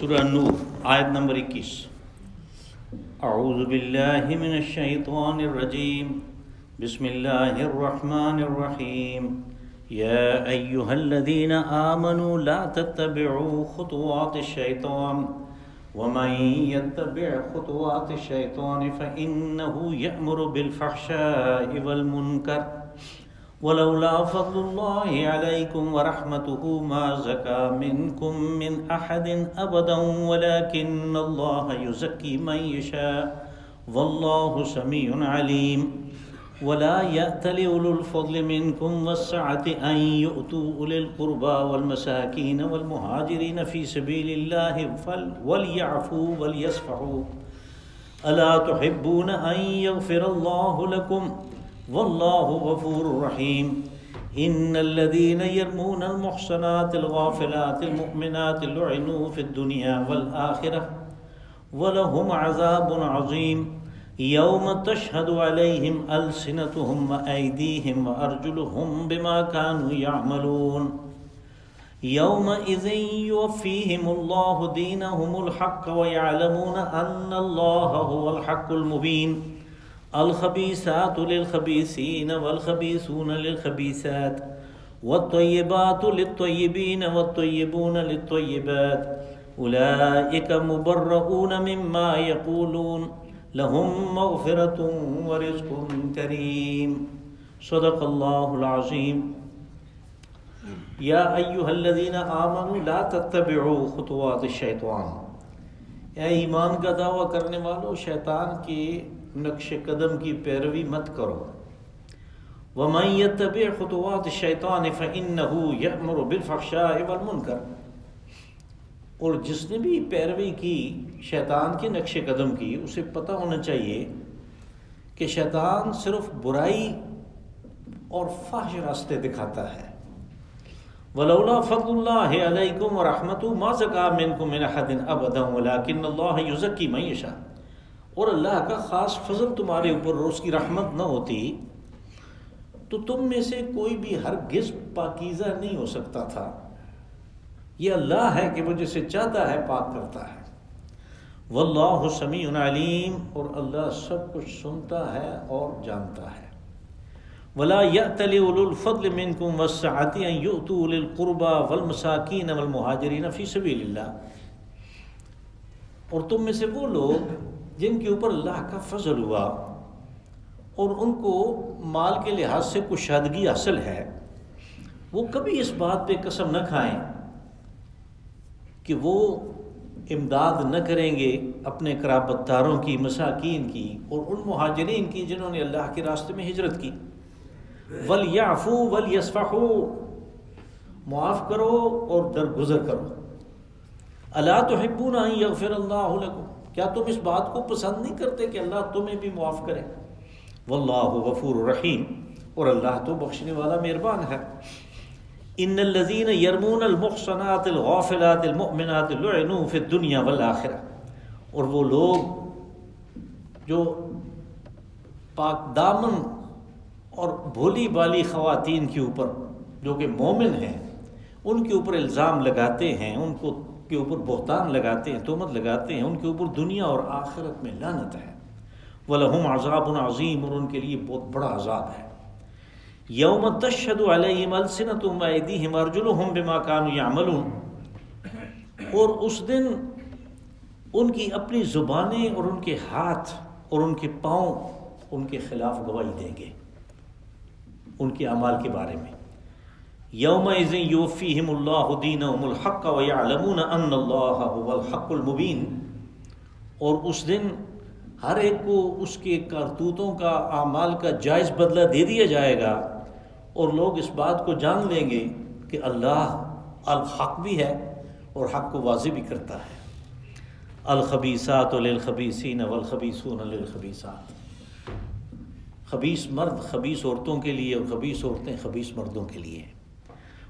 سورہ نور آیت نمبر 21۔ اعوذ باللہ من الشیطان الرجیم، بسم اللہ الرحمن الرحیم۔ یا ایہا الذین آمنوا لا تتبعوا خطوات الشیطان ومن يتبع خطوات الشیطان فإنه يأمر بالفحشاء والمنکر ولولا فضل الله عليكم ورحمته ما زكى منكم من أحد أبدا ولكن الله يزكي من يشاء والله سميع عليم۔ ولا يأتل أولو الفضل منكم والسعة أن يؤتوا أولي القربى والمساكين والمهاجرين في سبيل الله وليعفوا وليصفحوا ألا تحبون أن يغفر الله لكم واللہ غفور رحیم۔ ان الذین یرمون المحصنات الغافلات المؤمنات لعنوا فی الدنیا والآخرہ ولہم عذاب عظیم۔ یوم تشہد علیہم السنتہم وایدیہم وارجلہم بما کانوا یعملون۔ یومئذ یوفیہم اللہ دینہم الحق ویعلمون ان اللہ هو الحق المبین۔ الخبیثات للخبیثین والخبیثون للخبیثات والطیبات للطیبین والطیبون للطیبات اولئک مبرؤون مما یقولون لهم مغفرۃ ورزق کریم۔ صدق اللہ العظیم۔ یا ایہا الذین آمنوا لا تتبعوا خطوات الشیطان، اے ایمان کا دعویٰ کرنے والو شیطان کے نقش قدم کی پیروی مت کرو۔ وَمَن يَتَّبِعْ خُطُوَاتِ الشَّيْطَانِ فَإِنَّهُ يَأْمُرُ بِالْفَحْشَاءِ وَالْمُنکَرِ، اور جس نے بھی پیروی کی شیطان کے نقش قدم کی، اسے پتہ ہونا چاہیے کہ شیطان صرف برائی اور فحش راستے دکھاتا ہے۔ وَلَوْلَا فَضْلُ اللَّهِ عَلَيْكُمْ وَرَحْمَتُهُ مَا زَكَىٰ مِنكُم مِّنْ أَحَدٍ أَبَدًا وَلَٰكِنَّ اللَّهَ يُزَكِّي مَن يَشَاءُ، اور اللہ کا خاص فضل تمہارے اوپر اور اس کی رحمت نہ ہوتی تو تم میں سے کوئی بھی ہرگز پاکیزہ نہیں ہو سکتا تھا۔ یہ اللہ ہے کہ وہ جسے چاہتا ہے پاک کرتا ہے۔ واللہ سمیع علیم، اور اللہ سب کچھ سنتا ہے اور جانتا ہے۔ ولا یأتل اولو الفضل منکم والسعة ان یؤتوا اولي القربى والمساکین والمہاجرین فی سبیل اللہ، اور تم میں سے وہ لوگ جن کے اوپر اللہ کا فضل ہوا اور ان کو مال کے لحاظ سے کشادگی حاصل ہے، وہ کبھی اس بات پہ قسم نہ کھائیں کہ وہ امداد نہ کریں گے اپنے قرابت داروں کی، مساکین کی اور ان مہاجرین کی جنہوں نے اللہ کے راستے میں ہجرت کی۔ وَلْيَعْفُوا وَلْيَصْفَحُوا، معاف کرو اور درگزر کرو۔ أَلَا تُحِبُّونَ أَن يَغْفِرَ اللَّهُ لَكُمْ، کیا تم اس بات کو پسند نہیں کرتے کہ اللہ تمہیں بھی معاف کرے؟ واللہ غفور رحیم، اور اللہ تو بخشنے والا مہربان ہے۔ ان الذین یرمون المحصنات الغافلات المؤمنات لعنوا فی الدنیا والآخرہ، اور وہ لوگ جو پاک دامن اور بھولی بالی خواتین کے اوپر جو کہ مومن ہیں ان کے اوپر الزام لگاتے ہیں، ان کو کے اوپر بہتان لگاتے ہیں، تہمت لگاتے ہیں، ان کے اوپر دنیا اور آخرت میں لعنت ہے۔ وَلَهُمْ عَذَابٌ عَظِيمٌ، اور ان کے لیے بہت بڑا عذاب ہے۔ يَوْمَ تَشْهَدُ عَلَيْهِمْ أَلْسِنَتُهُمْ وَأَيْدِيهِمْ وَأَرْجُلُهُمْ بِمَا كَانُوا يَعْمَلُونَ، اور اس دن ان کی اپنی زبانیں اور ان کے ہاتھ اور ان کے پاؤں ان کے خلاف گواہی دیں گے ان کے اعمال کے بارے میں۔ یومئذ یوفیہم اللہ دینہم الحق ویعلمون ان اللہ هو الحق المبین، اور اس دن ہر ایک کو اس کے کرتوتوں کا، اعمال کا جائز بدلہ دے دیا جائے گا، اور لوگ اس بات کو جان لیں گے کہ اللہ الحق بھی ہے اور حق کو واضح بھی کرتا ہے۔ الخبیثات للخبیثین والخبیثون للخبیثات، خبیث مرد خبیث عورتوں کے لیے اور خبیث عورتیں خبیث مردوں کے لیے۔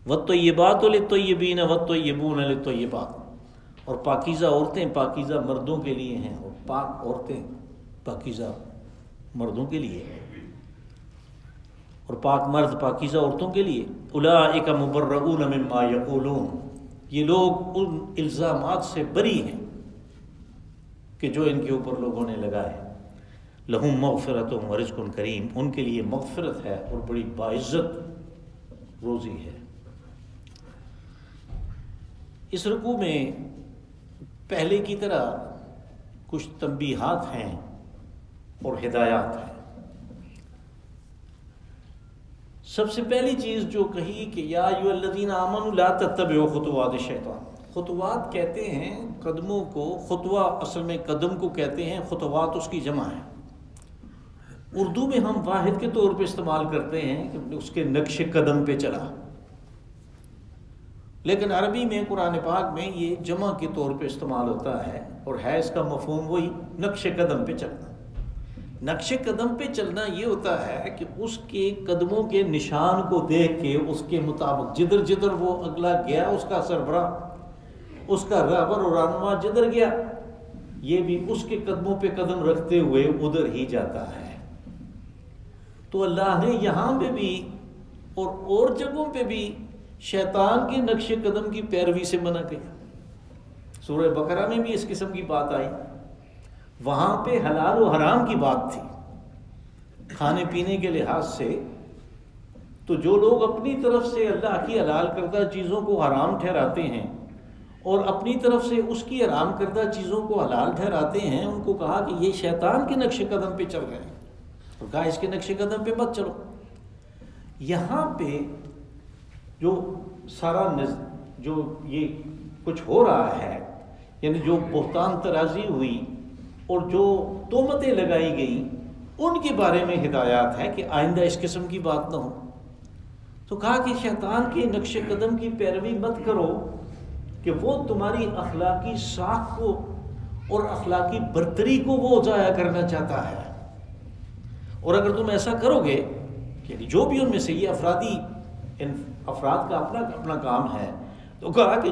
والطیبات للطیبین والطیبون للطیبات، اور پاکیزہ عورتیں پاکیزہ مردوں کے لیے ہیں اور پاک عورتیں پاکیزہ مردوں کے لیے، اور پاک مرد پاکیزہ عورتوں کے لیے۔ اولئک مبرؤون مما یقولون، یہ لوگ ان الزامات سے بری ہیں کہ جو ان کے اوپر لوگوں نے لگائے. لہم مغفرۃ و رزق کریم، ان کے لیے مغفرت ہے اور بڑی باعزت روزی ہے. اس رکوع میں پہلے کی طرح کچھ تنبیہات ہیں اور ہدایات ہیں. سب سے پہلی چیز جو کہی کہ یا ایھا الذین آمنوا لا تتبعوا خطوات الشیطان. خطوات کہتے ہیں قدموں کو، خطوہ اصل میں قدم کو کہتے ہیں، خطوات اس کی جمع ہے. اردو میں ہم واحد کے طور پہ استعمال کرتے ہیں کہ اس کے نقش قدم پہ چلا، لیکن عربی میں قرآن پاک میں یہ جمع کے طور پہ استعمال ہوتا ہے اور ہے اس کا مفہوم وہی نقش قدم پہ چلنا. نقش قدم پہ چلنا یہ ہوتا ہے کہ اس کے قدموں کے نشان کو دیکھ کے اس کے مطابق جدھر جدھر وہ اگلا گیا اس کا سربراہ، اس کا رہبر اور رہنما جدھر گیا یہ بھی اس کے قدموں پہ قدم رکھتے ہوئے ادھر ہی جاتا ہے. تو اللہ نے یہاں پہ بھی اور جگہوں پہ بھی شیطان کے نقش قدم کی پیروی سے منع کیا. سورہ بقرہ میں بھی اس قسم کی بات آئی. وہاں پہ حلال و حرام کی بات تھی کھانے پینے کے لحاظ سے. تو جو لوگ اپنی طرف سے اللہ کی حلال کردہ چیزوں کو حرام ٹھہراتے ہیں اور اپنی طرف سے اس کی حرام کردہ چیزوں کو حلال ٹھہراتے ہیں، ان کو کہا کہ یہ شیطان کے نقش قدم پہ چل رہے ہیں، اور کہا اس کے نقش قدم پہ مت چلو. یہاں پہ جو سارا جو یہ کچھ ہو رہا ہے، یعنی جو بہتان ترازی ہوئی اور جو تہمتیں لگائی گئیں، ان کے بارے میں ہدایات ہے کہ آئندہ اس قسم کی بات نہ ہو. تو کہا کہ شیطان کے نقش قدم کی پیروی مت کرو کہ وہ تمہاری اخلاقی ساکھ کو اور اخلاقی برتری کو وہ ضائع کرنا چاہتا ہے. اور اگر تم ایسا کرو گے، یعنی جو بھی ان میں سے یہ افرادی ان افراد کا اپنا کام ہے، تو کہا کہ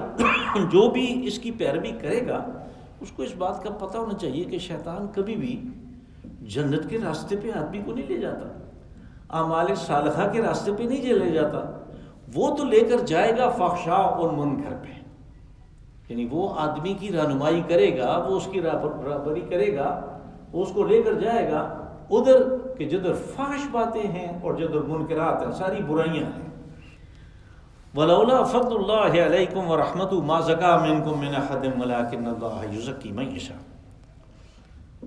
جو بھی اس کی پیروی کرے گا اس کو اس بات کا پتہ ہونا چاہیے کہ شیطان کبھی بھی جنت کے راستے پہ آدمی کو نہیں لے جاتا، اعمال صالحہ کے راستے پہ نہیں لے جاتا. وہ تو لے کر جائے گا فحشاء اور منکر پہ، یعنی وہ آدمی کی رہنمائی کرے گا، وہ اس کی رہبری کرے گا، وہ اس کو لے کر جائے گا ادھر کہ جدھر فحش باتیں ہیں اور جدھر منکرات ہیں، ساری برائیاں ہیں. وَلَوْلَا فَضْلُ اللَّهِ عَلَيْكُمْ وَرَحْمَتُهُ مَا زَكَىٰ مِنْكُمْ مِنْ أَحَدٍ وَلَٰكِنَّ اللَّهَ يُزَكِّي مَن يَشَاءُ.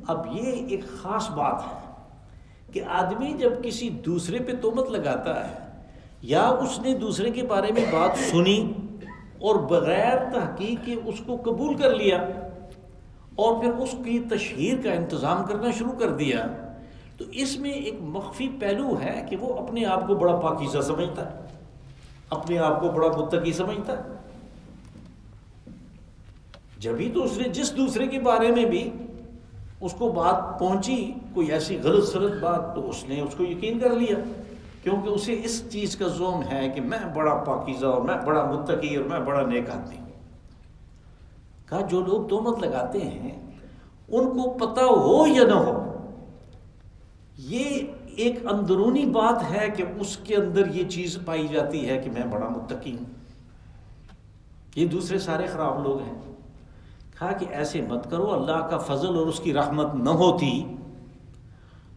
اب یہ ایک خاص بات ہے کہ آدمی جب کسی دوسرے پہ تہمت لگاتا ہے یا اس نے دوسرے کے بارے میں بات سنی اور بغیر تحقیق کے اس کو قبول کر لیا اور پھر اس کی تشہیر کا انتظام کرنا شروع کر دیا، تو اس میں ایک مخفی پہلو ہے کہ وہ اپنے آپ کو بڑا پاکیزہ سمجھتا ہے، اپنے آپ کو بڑا متقی سمجھتا ہے. جبھی تو اس نے جس دوسرے کے بارے میں بھی اس کو بات پہنچی کوئی ایسی غلط سلط بات، تو اس نے اس کو یقین کر لیا، کیونکہ اسے اس چیز کا زوم ہے کہ میں بڑا پاکیزہ اور میں بڑا متقی اور میں بڑا نیک آدمی. کہا جو لوگ تہمت لگاتے ہیں ان کو پتہ ہو یا نہ ہو، یہ ایک اندرونی بات ہے کہ اس کے اندر یہ چیز پائی جاتی ہے کہ میں بڑا متقی ہوں. یہ دوسرے سارے خراب لوگ ہیں. کہا کہ ایسے مت کرو. اللہ کا فضل اور اس کی رحمت نہ ہوتی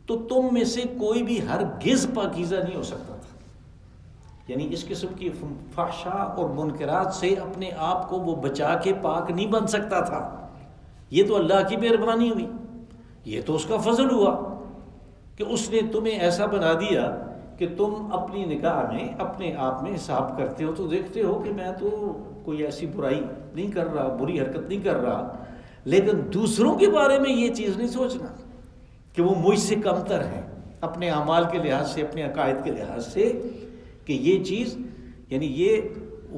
تو تم میں سے کوئی بھی ہرگز پاکیزہ نہیں ہو سکتا تھا. یعنی اس قسم کی فحشاء اور منکرات سے اپنے آپ کو وہ بچا کے پاک نہیں بن سکتا تھا. یہ تو اللہ کی مہربانی ہوئی، یہ تو اس کا فضل ہوا کہ اس نے تمہیں ایسا بنا دیا کہ تم اپنی نگاہ میں اپنے آپ میں حساب کرتے ہو تو دیکھتے ہو کہ میں تو کوئی ایسی برائی نہیں کر رہا، بری حرکت نہیں کر رہا، لیکن دوسروں کے بارے میں یہ چیز نہیں سوچنا کہ وہ مجھ سے کمتر ہیں اپنے اعمال کے لحاظ سے، اپنے عقائد کے لحاظ سے، کہ یہ چیز یعنی یہ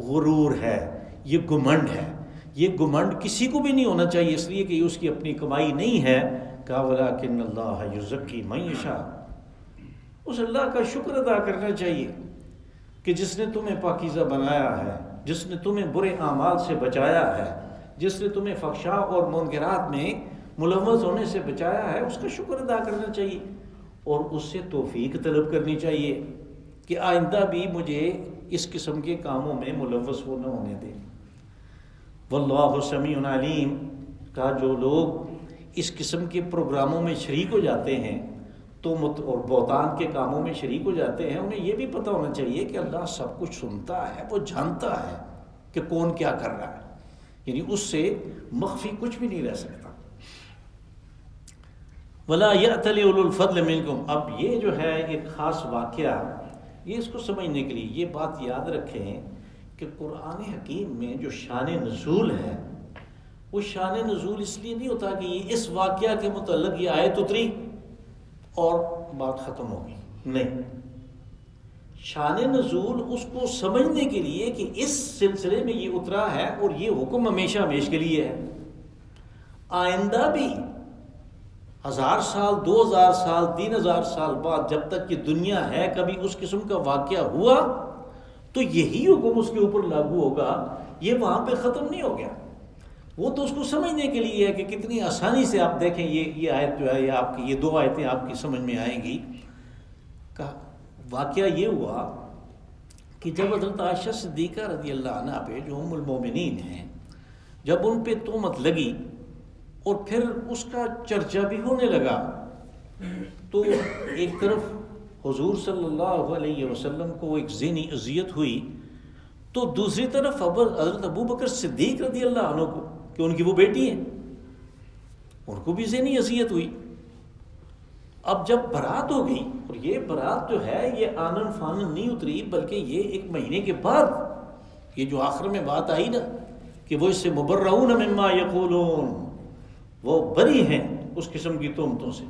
غرور ہے، یہ گھمنڈ ہے. یہ گھمنڈ کسی کو بھی نہیں ہونا چاہیے، اس لیے کہ یہ اس کی اپنی کمائی نہیں ہے. کہا وَلَٰكِنَّ اللَّهَ يُزَكِّي مَن يَشَاءُ. اس اللہ کا شکر ادا کرنا چاہیے کہ جس نے تمہیں پاکیزہ بنایا ہے، جس نے تمہیں برے اعمال سے بچایا ہے، جس نے تمہیں فحشاء اور منکرات میں ملوث ہونے سے بچایا ہے، اس کا شکر ادا کرنا چاہیے اور اس سے توفیق طلب کرنی چاہیے کہ آئندہ بھی مجھے اس قسم کے کاموں میں ملوث نہ ہونے دے. واللہ سمیع علیم کا جو لوگ اس قسم کے پروگراموں میں شریک ہو جاتے ہیں تو اور بہتان کے کاموں میں شریک ہو جاتے ہیں، انہیں یہ بھی پتہ ہونا چاہیے کہ اللہ سب کچھ سنتا ہے، وہ جانتا ہے کہ کون کیا کر رہا ہے، یعنی اس سے مخفی کچھ بھی نہیں رہ سکتا۔ وَلَا يَأْتَلِ أُولُو الْفَضْلِ مِنْكُمْ، اب یہ جو ہے ایک خاص واقعہ، یہ اس کو سمجھنے کے لیے یہ بات یاد رکھیں کہ قرآن حکیم میں جو شان نزول ہے وہ شان نزول اس لیے نہیں ہوتا کہ یہ اس واقعہ کے متعلق یہ آیت اتری اور بات ختم ہو گئی، نہیں، شان نزول اس کو سمجھنے کے لیے کہ اس سلسلے میں یہ اترا ہے اور یہ حکم ہمیشہ ہمیشہ کے لیے ہے، آئندہ بھی 1000 سال 2000 سال 3000 سال بعد جب تک یہ دنیا ہے کبھی اس قسم کا واقعہ ہوا تو یہی حکم اس کے اوپر لاگو ہوگا، یہ وہاں پہ ختم نہیں ہو گیا۔ وہ تو اس کو سمجھنے کے لیے ہے کہ کتنی آسانی سے آپ دیکھیں یہ آیت جو ہے یہ آپ کی، یہ 2 آیتیں آپ کی سمجھ میں آئیں گی۔ واقعہ یہ ہوا کہ جب حضرت عائشہ صدیقہ رضی اللہ عنہ پہ جو ام المومنین ہیں، جب ان پہ تہمت لگی اور پھر اس کا چرچا بھی ہونے لگا تو ایک طرف حضور صلی اللہ علیہ وسلم کو ایک ذہنی اذیت ہوئی تو دوسری طرف حضرت ابو بکر صدیق رضی اللہ عنہ کو، کہ ان کی وہ بیٹی ہیں، ان کو بھی ذہنی اذیت ہوئی۔ اب جب برات ہو گئی، اور یہ برات جو ہے یہ آنن فانن نہیں اتری بلکہ یہ 1 مہینے کے بعد، یہ جو آخر میں بات آئی نا کہ وہ اس سے مبرؤون مما یقولون، وہ بری ہیں اس قسم کی تہمتوں سے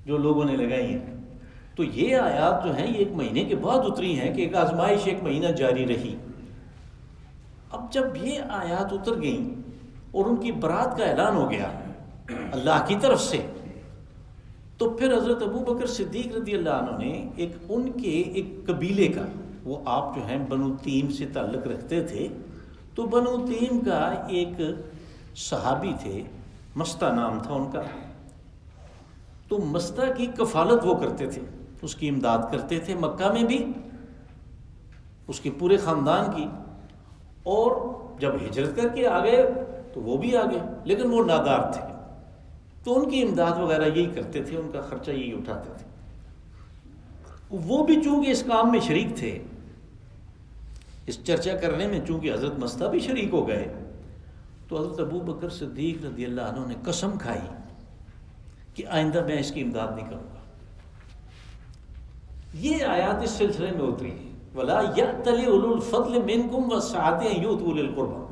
جو لوگوں نے لگائی ہیں، تو یہ آیات جو ہیں یہ 1 مہینے کے بعد اتری ہیں کہ ایک آزمائش 1 مہینہ جاری رہی۔ اب جب یہ آیات اتر گئیں اور ان کی برات کا اعلان ہو گیا اللہ کی طرف سے، تو پھر حضرت ابو بکر صدیق رضی اللہ عنہ نے ان کے ایک قبیلے کا، وہ آپ جو ہیں بنو تیم سے تعلق رکھتے تھے، تو بنو تیم کا ایک صحابی تھے، مستہ نام تھا ان کا، تو مستہ کی کفالت وہ کرتے تھے، اس کی امداد کرتے تھے مکہ میں بھی، اس کے پورے خاندان کی، اور جب ہجرت کر کے آ گئے تو وہ بھی آ گئے، لیکن وہ نادار تھے تو ان کی امداد وغیرہ یہی کرتے تھے، ان کا خرچہ یہی اٹھاتے تھے۔ وہ بھی چونکہ اس کام میں شریک تھے، اس چرچا کرنے میں چونکہ حضرت مستہ بھی شریک ہو گئے، تو حضرت ابو بکر صدیق رضی اللہ عنہ نے قسم کھائی کہ آئندہ میں اس کی امداد نہیں کروں گا۔ یہ آیات اس سلسلے میں اتری ہے، وَلَا يَأْتَلِ أُولُو الْفَضْلِ مِنْكُمْ وَالسَّعَةِ أَن يُؤْتُوا أُولِي الْقُرْبَىٰ،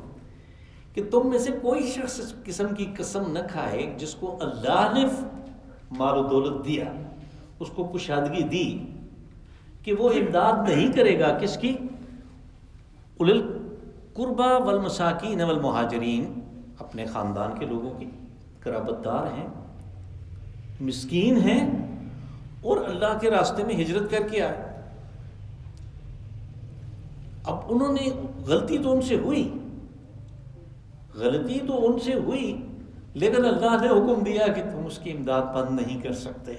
کہ تم میں سے کوئی شخص اس قسم کی قسم نہ کھائے جس کو اللہ نے مال و دولت دیا، اس کو کشادگی دی کہ وہ امداد نہیں کرے گا کس کی؟ اُولِي الْقُرْبَىٰ وَالْمَسَاكِينَ وَالْمُهَاجِرِينَ، اپنے خاندان کے لوگوں کی، قرابت دار ہیں، مسکین ہیں اور اللہ کے راستے میں ہجرت کر کے آئے۔ اب انہوں نے غلطی تو ان سے ہوئی، لیکن اللہ نے حکم دیا کہ تم اس کی امداد بند نہیں کر سکتے،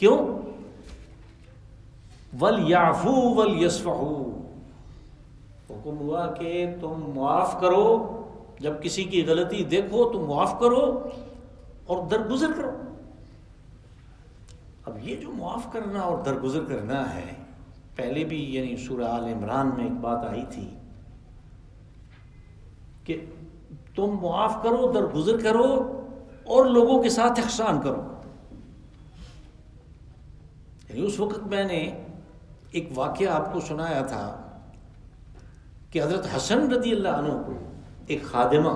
کیوں؟ وَلْيَعْفُوا وَلْيَصْفَحُوا، حکم ہوا کہ تم معاف کرو، جب کسی کی غلطی دیکھو تو معاف کرو اور درگزر کرو۔ اب یہ جو معاف کرنا اور درگزر کرنا ہے، پہلے بھی یعنی سورہ آل عمران میں ایک بات آئی تھی کہ تم معاف کرو، درگزر کرو اور لوگوں کے ساتھ احسان کرو۔ یعنی اس وقت میں نے ایک واقعہ آپ کو سنایا تھا کہ حضرت حسن رضی اللہ عنہ کو ایک خادمہ،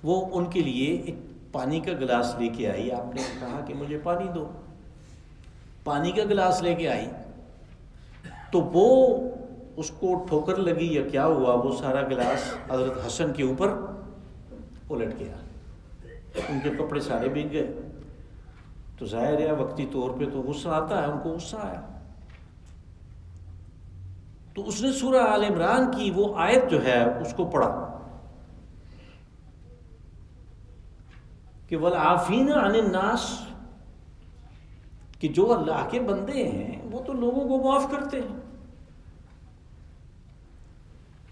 وہ ان کے لیے ایک پانی کا گلاس لے کے آئی، آپ نے کہا کہ مجھے پانی دو، پانی کا گلاس لے کے آئی تو وہ اس کو ٹھوکر لگی یا کیا ہوا، وہ سارا گلاس حضرت حسن کے اوپر الٹ گیا، ان کے کپڑے سارے بھیگ گئے۔ تو ظاہر ہے وقتی طور پہ تو غصہ آتا ہے، ان کو غصہ آیا، تو اس نے سورہ آل عمران کی وہ آیت جو ہے اس کو پڑھا کہ وَالْعَافِينَ عَنِ النَّاسِ، کہ جو اللہ کے بندے ہیں وہ تو لوگوں کو معاف کرتے ہیں۔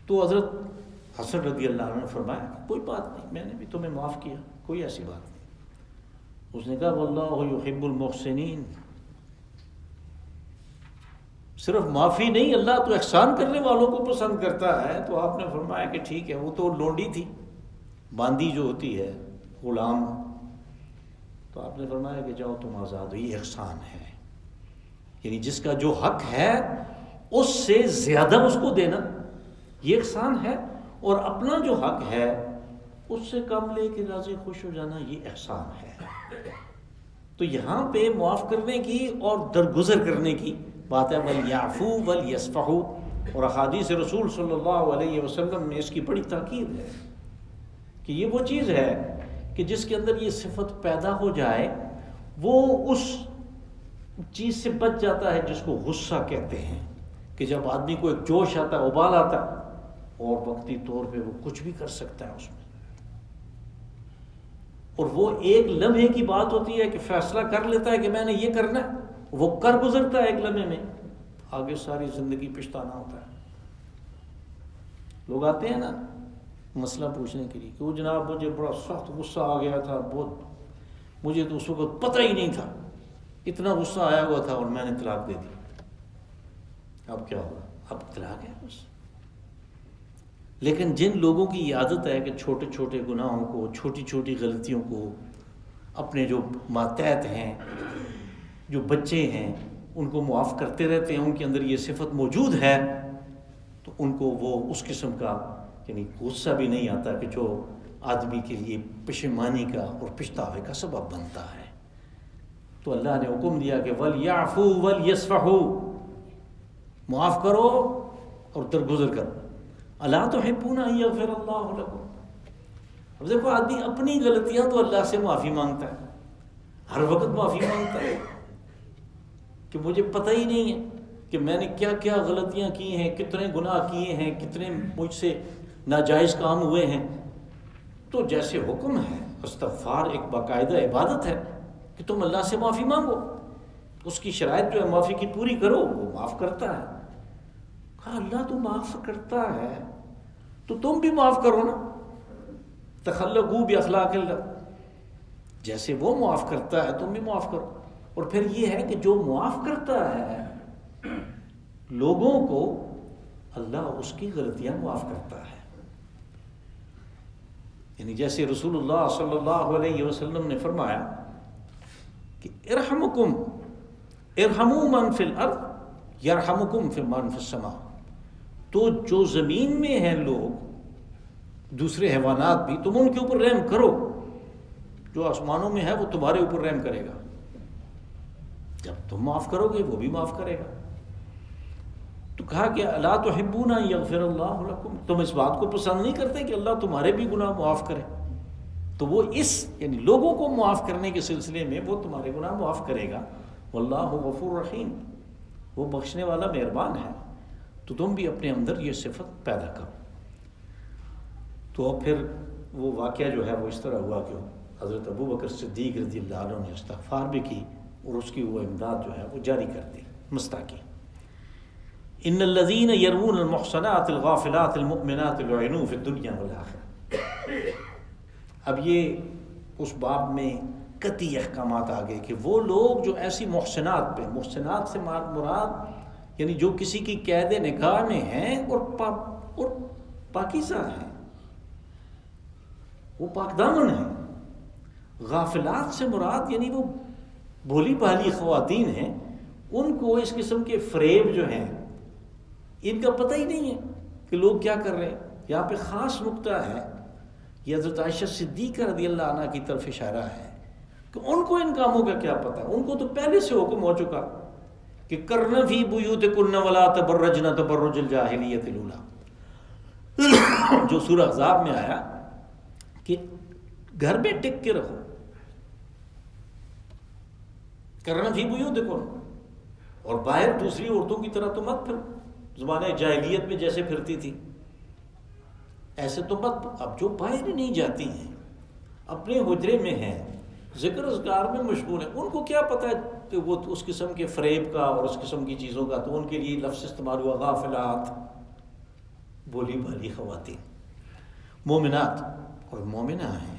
تو حضرت حسن رضی اللہ عنہ نے فرمایا کہ کوئی بات نہیں، میں نے بھی تمہیں معاف کیا، کوئی ایسی بات نہیں۔ اس نے کہا واللہ یحب المحسنین، صرف معافی نہیں، اللہ تو احسان کرنے والوں کو پسند کرتا ہے۔ تو آپ نے فرمایا کہ ٹھیک ہے، وہ تو لونڈی تھی، باندی جو ہوتی ہے، غلام، تو آپ نے فرمایا کہ جاؤ تم آزاد ہو، یہ احسان ہے، یعنی جس کا جو حق ہے اس سے زیادہ اس کو دینا یہ احسان ہے، اور اپنا جو حق ہے اس سے کم لے کے راضی خوش ہو جانا یہ احسان ہے۔ تو یہاں پہ معاف کرنے کی اور درگزر کرنے کی بات ہے، وَلْيَعْفُوا وَلْيَصْفَحُوا، اور احادیث رسول صلی اللہ علیہ وسلم میں اس کی بڑی تاکید ہے کہ یہ وہ چیز ہے کہ جس کے اندر یہ صفت پیدا ہو جائے وہ اس چیز سے بچ جاتا ہے جس کو غصہ کہتے ہیں، کہ جب آدمی کو ایک جوش آتا ہے، ابال آتا ہے، اور وقتی طور پہ وہ کچھ بھی کر سکتا ہے اس میں، اور وہ ایک لمحے کی بات ہوتی ہے کہ فیصلہ کر لیتا ہے کہ میں نے یہ کرنا ہے، وہ کر گزرتا ہے ایک لمحے میں، آگے ساری زندگی پچھتانا ہوتا ہے۔ لوگ آتے ہیں نا مسئلہ پوچھنے کے لیے کہ وہ جناب مجھے بڑا سخت غصہ آ گیا تھا، بہت، مجھے تو اس وقت پتہ ہی نہیں تھا، اتنا غصہ آیا ہوا تھا اور میں نے طلاق دے دی۔ اب کیا ہوگا؟ اب طلاق ہے بس۔ لیکن جن لوگوں کی یہ عادت ہے کہ چھوٹے چھوٹے گناہوں کو، چھوٹی چھوٹی غلطیوں کو، اپنے جو ماتحت ہیں، جو بچے ہیں، ان کو معاف کرتے رہتے ہیں، ان کے اندر یہ صفت موجود ہے، تو ان کو وہ اس قسم کا یعنی غصہ بھی نہیں آتا کہ جو آدمی کے لیے پشیمانی کا اور پچھتاوے کا سبب بنتا ہے۔ تو اللہ نے حکم دیا کہ وَلْيَعْفُوا وَلْيَصْفَحُوا، معاف کرو اور درگزر کرو۔ اَلَا تُحِبُّونَ أَن يَغْفِرَ اللَّهُ لَكُمْ۔ اب دیکھو آدمی اپنی غلطیاں تو اللہ سے معافی مانگتا ہے، ہر وقت معافی مانگتا ہے کہ مجھے پتہ ہی نہیں ہے کہ میں نے کیا کیا غلطیاں کی ہیں، کتنے گناہ کیے ہیں، کتنے مجھ سے ناجائز کام ہوئے ہیں۔ تو جیسے حکم ہے، استغفار ایک باقاعدہ عبادت ہے کہ تم اللہ سے معافی مانگو، اس کی شرائط جو ہے معافی کی پوری کرو، وہ معاف کرتا ہے۔ کہا اللہ تو معاف کرتا ہے تو تم بھی معاف کرو نا، تخلقوا باخلاق اللہ، جیسے وہ معاف کرتا ہے تم بھی معاف کرو۔ اور پھر یہ ہے کہ جو معاف کرتا ہے لوگوں کو، اللہ اس کی غلطیاں معاف کرتا ہے۔ یعنی جیسے رسول اللہ صلی اللہ علیہ وسلم نے فرمایا کہ ارحمکم ارحموا من فی الارض یرحمکم من فی السماء، تو جو زمین میں ہیں لوگ، دوسرے حیوانات بھی، تم ان کے اوپر رحم کرو، جو آسمانوں میں ہے وہ تمہارے اوپر رحم کرے گا، جب تم معاف کرو گے وہ بھی معاف کرے گا۔ تو کہا کہ الا تحبون ان یغفر اللہ لکم، تم اس بات کو پسند نہیں کرتے کہ اللہ تمہارے بھی گناہ معاف کرے؟ تو وہ اس یعنی لوگوں کو معاف کرنے کے سلسلے میں وہ تمہارے گناہ معاف کرے گا۔ واللہ غفور رحیم، وہ بخشنے والا مہربان ہے۔ تو تم بھی اپنے اندر یہ صفت پیدا کرو۔ تو پھر وہ واقعہ جو ہے وہ اس طرح ہوا کہ حضرت ابو بکر صدیق رضی اللہ عنہ نے استغفار بھی کی اور اس کی وہ امداد جو ہے وہ جاری کر دی مستاقی۔ ان الذين يرمون المحصنات الغافلات المؤمنات لعنوا في الدنيا والآخرة۔ اب یہ اس باب میں قطعی احکامات آ گئے کہ وہ لوگ جو ایسی محسنات پہ، محسنات سے مراد یعنی جو کسی کی قید نکاح میں ہیں اور پاکیزہ ہیں، وہ پاک دامن ہیں۔ غافلات سے مراد یعنی وہ بھولی بھالی خواتین ہیں، ان کو اس قسم کے فریب جو ہیں ان کا پتہ ہی نہیں ہے کہ لوگ کیا کر رہے ہیں۔ یہاں پہ خاص نقطہ ہے، یہ حضرت عائشہ صدیقہ رضی اللہ عنہ کی طرف اشارہ ہے کہ ان کو ان کاموں کا کیا پتہ ہے، ان کو تو پہلے سے حکم ہو چکا کہ کرن فی بیوتکن ولا تبرجن تبرج الجاہلیۃ الاولی، جو سورہ احزاب میں آیا کہ گھر میں ٹک کے رہو، کرن فی بیوتکن، اور باہر دوسری عورتوں کی طرح تو مت پھر، زمانہ جاہلیت میں جیسے پھرتی تھی ایسے تو مت۔ اب جو باہر ہی نہیں جاتی ہیں، اپنے حجرے میں ہیں، ذکر اذکار میں مشغول ہیں، ان کو کیا پتہ ہے کہ وہ اس قسم کے فریب کا اور اس قسم کی چیزوں کا، تو ان کے لیے لفظ استعمال ہوا غافلات، بولی بھالی خواتین۔ مومنات اور مومنہ ہیں،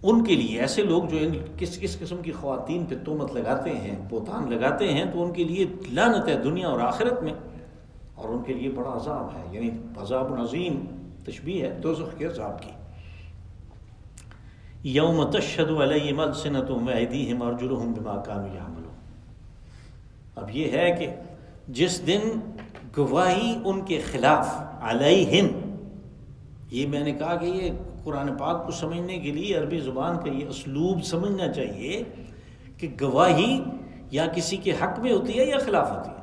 ان کے لیے ایسے لوگ جو کس قسم کی خواتین پہ تہمت لگاتے ہیں، بہتان لگاتے ہیں، تو ان کے لیے لعنت ہے دنیا اور آخرت میں، اور ان کے لیے بڑا عذاب ہے، یعنی عذاب عظیم تشبیہ ہے دوزخ کے عذاب کی۔ یوم تشہد علیہم السنتہم وایدیہم وارجلہم بما کانوا یعملون۔ اب یہ ہے کہ جس دن گواہی ان کے خلاف، علیہم، یہ میں نے کہا کہ یہ قرآن پاک کو سمجھنے کے لیے عربی زبان کا یہ اسلوب سمجھنا چاہیے کہ گواہی یا کسی کے حق میں ہوتی ہے یا خلاف ہوتی ہے۔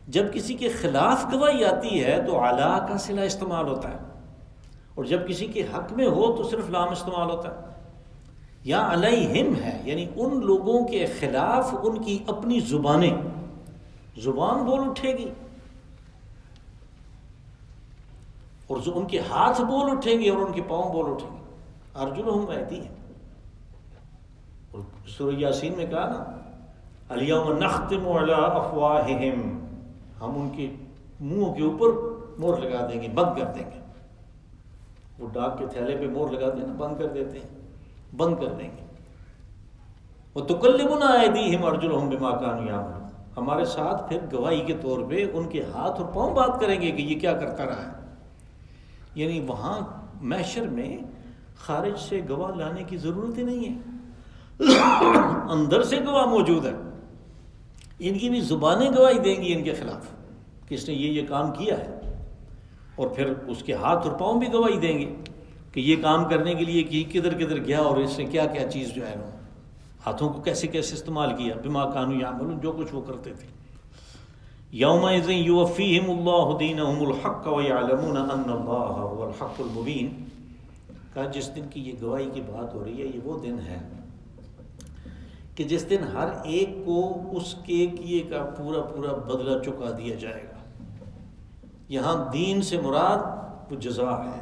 جب کسی کے خلاف گواہی آتی ہے تو علی کا صلہ استعمال ہوتا ہے، اور جب کسی کے حق میں ہو تو صرف لام استعمال ہوتا ہے۔ یا علیہم ہے، یعنی ان لوگوں کے خلاف ان کی اپنی زبان بول اٹھے گی، اور جو ان کے ہاتھ بول اٹھیں گے اور ان کے پاؤں بول اٹھیں گے، ارجلہم وایدیہم۔ اور سورہ یاسین میں کہا نا الیوم نختم علی افواہہم، ہم ان کے منہوں کے اوپر مہر لگا دیں گے، بند کر دیں گے۔ وہ ڈاک کے تھیلے پہ مہر لگاتے ہیں نا، بند کر دیتے ہیں، بند کر دیں گے۔ وتکلمنا ایدیہم وارجلہم بما کانوا یعملون، ہمارے ساتھ پھر گواہی کے طور پہ ان کے ہاتھ اور پاؤں بات کریں گے کہ یہ کیا کرتا رہا ہے۔ یعنی وہاں محشر میں خارج سے گواہ لانے کی ضرورت ہی نہیں ہے، اندر سے گواہ موجود ہے، ان کی بھی زبانیں گواہی دیں گی ان کے خلاف کہ اس نے یہ کام کیا ہے، اور پھر اس کے ہاتھ اور پاؤں بھی گواہی دیں گے کہ یہ کام کرنے کے لیے کہ کدھر کدھر گیا اور اس نے کیا کیا چیز جو ہے ہاتھوں کو کیسے کیسے استعمال کیا، بما کانوا یعملون، جو کچھ وہ کرتے تھے۔ یومئذ یوفیہم اللہ دینہم الحق ویعلمون ان اللہ هو الحق المبین۔ کہا جس دن کی یہ گواہی کی بات ہو رہی ہے، یہ وہ دن ہے کہ جس دن ہر ایک کو اس کے کیے کا پورا پورا بدلہ چکا دیا جائے گا۔ یہاں دین سے مراد وہ جزا ہے،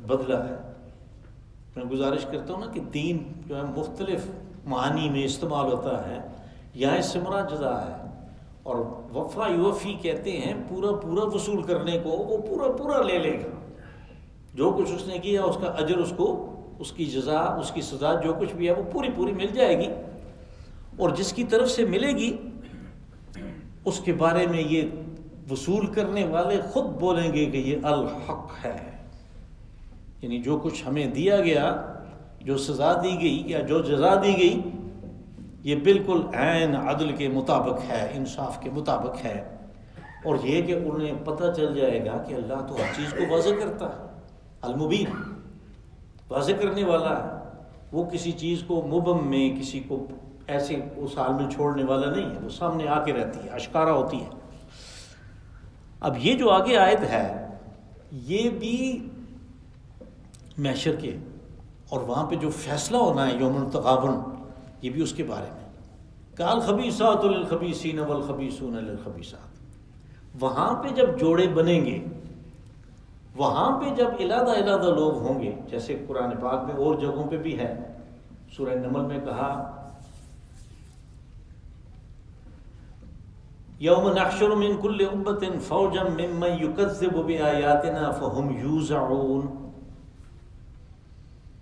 بدلہ ہے۔ میں گزارش کرتا ہوں نا کہ دین جو ہے مختلف معانی میں استعمال ہوتا ہے، یہاں اس سے مراد جزا ہے، اور وفا یوفی کہتے ہیں پورا پورا وصول کرنے کو، وہ پورا پورا لے لے گا، جو کچھ اس نے کیا اس کا اجر اس کو، اس کی جزا، اس کی سزا جو کچھ بھی ہے وہ پوری پوری مل جائے گی، اور جس کی طرف سے ملے گی اس کے بارے میں یہ وصول کرنے والے خود بولیں گے کہ یہ الحق ہے، یعنی جو کچھ ہمیں دیا گیا، جو سزا دی گئی یا جو جزا دی گئی، یہ بالکل عین عدل کے مطابق ہے، انصاف کے مطابق ہے۔ اور یہ کہ انہیں پتہ چل جائے گا کہ اللہ تو ہر چیز کو واضح کرتا ہے، المبین، واضح کرنے والا ہے، وہ کسی چیز کو مبہم میں کسی کو ایسے اس حال میں چھوڑنے والا نہیں ہے، وہ سامنے آ کے رہتی ہے، اشکارا ہوتی ہے۔ اب یہ جو آگے آیت ہے یہ بھی محشر کے، اور وہاں پہ جو فیصلہ ہونا ہے یوم التغابن، یہ بھی اس کے بارے میں۔ قال خبیثات للخبیثین والخبیثون للخبیثات، وہاں پہ جب جوڑے بنیں گے، وہاں پہ جب علیحدہ علیحدہ لوگ ہوں گے، جیسے قرآن پاک میں اور جگہوں پہ بھی ہے، سورہ نمل میں کہا یوم نحشر من کل امۃ فوجا ممن یکذب بآیاتنا فہم یوزعون،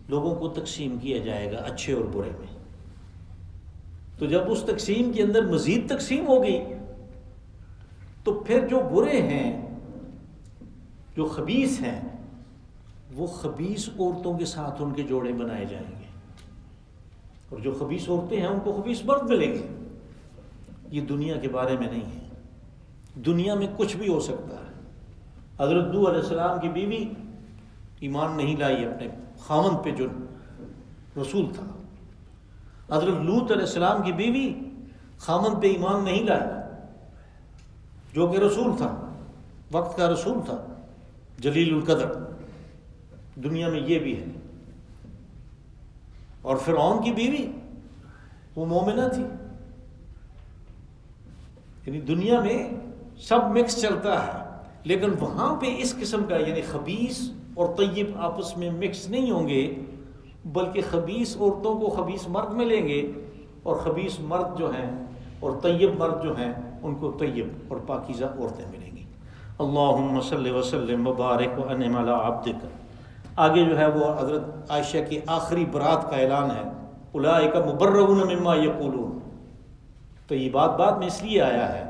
لوگوں کو تقسیم کیا جائے گا اچھے اور برے میں۔ تو جب اس تقسیم کے اندر مزید تقسیم ہوگی تو پھر جو برے ہیں، جو خبیث ہیں، وہ خبیث عورتوں کے ساتھ ان کے جوڑے بنائے جائیں گے، اور جو خبیث عورتیں ہیں ان کو خبیث مرد ملیں گے۔ یہ دنیا کے بارے میں نہیں ہے، دنیا میں کچھ بھی ہو سکتا ہے۔ حضرت نوح علیہ السلام کی بیوی ایمان نہیں لائی اپنے خاوند پہ جو رسول تھا، حضرت لوط علیہ السلام کی بیوی خاوند پہ ایمان نہیں لائی جو کہ رسول تھا، وقت کا رسول تھا، جلیل القدر۔ دنیا میں یہ بھی ہے۔ اور فرعون کی بیوی وہ مومنہ تھی۔ یعنی دنیا میں سب مکس چلتا ہے، لیکن وہاں پہ اس قسم کا یعنی خبیث اور طیب آپس میں مکس نہیں ہوں گے، بلکہ خبیث عورتوں کو خبیث مرد ملیں گے، اور خبیث مرد جو ہیں اور طیب مرد جو ہیں ان کو طیب اور پاکیزہ عورتیں ملیں گی۔ اللہم صلی وسلم وبارک وانعم علی عبدک۔ آگے جو ہے وہ حضرت عائشہ کی آخری برات کا اعلان ہے، اولئک مبرؤون مما یقولون۔ تو یہ بات میں اس لیے آیا ہے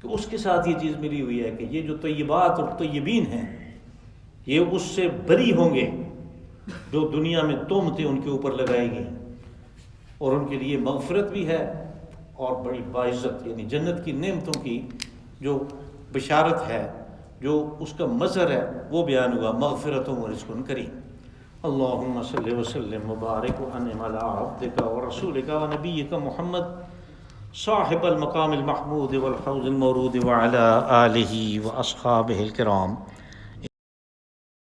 کہ اس کے ساتھ یہ چیز ملی ہوئی ہے کہ یہ جو طیبات اور طیبین ہیں یہ اس سے بری ہوں گے جو دنیا میں تہمتیں ان کے اوپر لگائی گئی، اور ان کے لیے مغفرت بھی ہے اور بڑی باعزت یعنی جنت کی نعمتوں کی جو بشارت ہے، جو اس کا مظہر ہے وہ بیان ہوا، مغفرت و رزق کریم۔ اللہم صلی وسلم وبارک وانعم علی عبدک ورسولک ونبیک محمد صاحب المقام المحمود والحوض المورود وعلى آلہ واصحابہ الکرام